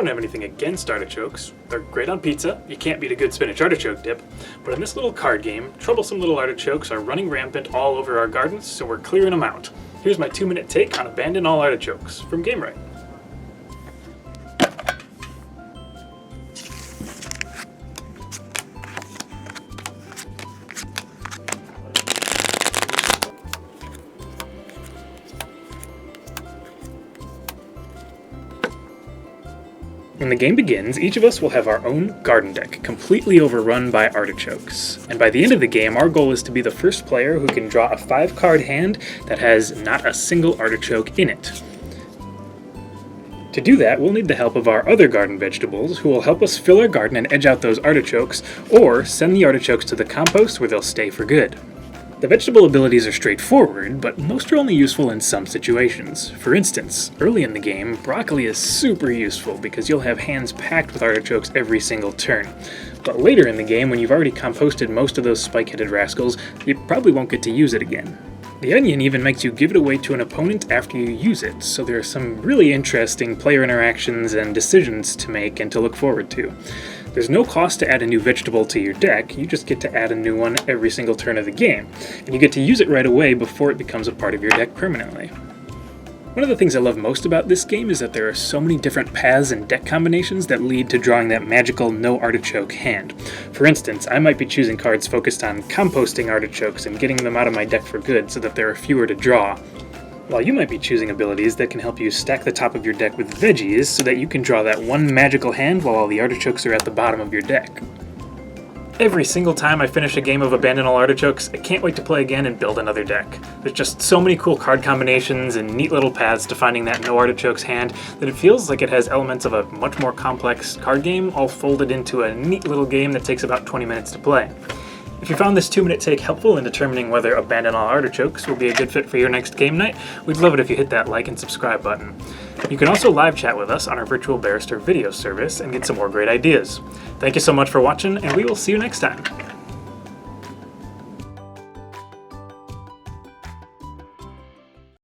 don't have anything against artichokes. They're great on pizza, you can't beat a good spinach artichoke dip, but in this little card game, troublesome little artichokes are running rampant all over our gardens, so we're clearing them out. Here's my 2-minute take on Abandon All Artichokes from GameRight. When the game begins, each of us will have our own garden deck, completely overrun by artichokes. And by the end of the game, our goal is to be the first player who can draw a 5-card hand that has not a single artichoke in it. To do that, we'll need the help of our other garden vegetables, who will help us fill our garden and edge out those artichokes, or send the artichokes to the compost where they'll stay for good. The vegetable abilities are straightforward, but most are only useful in some situations. For instance, early in the game, broccoli is super useful because you'll have hands packed with artichokes every single turn. But later in the game, when you've already composted most of those spike-headed rascals, you probably won't get to use it again. The onion even makes you give it away to an opponent after you use it, so there are some really interesting player interactions and decisions to make and to look forward to. There's no cost to add a new vegetable to your deck, you just get to add a new one every single turn of the game, and you get to use it right away before it becomes a part of your deck permanently. One of the things I love most about this game is that there are so many different paths and deck combinations that lead to drawing that magical no artichoke hand. For instance, I might be choosing cards focused on composting artichokes and getting them out of my deck for good so that there are fewer to draw, while you might be choosing abilities that can help you stack the top of your deck with veggies so that you can draw that one magical hand while all the artichokes are at the bottom of your deck. Every single time I finish a game of Abandon All Artichokes, I can't wait to play again and build another deck. There's just so many cool card combinations and neat little paths to finding that no artichokes hand that it feels like it has elements of a much more complex card game all folded into a neat little game that takes about 20 minutes to play. If you found this 2-minute take helpful in determining whether Abandon All Artichokes will be a good fit for your next game night, we'd love it if you hit that like and subscribe button. You can also live chat with us on our virtual barrister video service and get some more great ideas. Thank you so much for watching, and we will see you next time.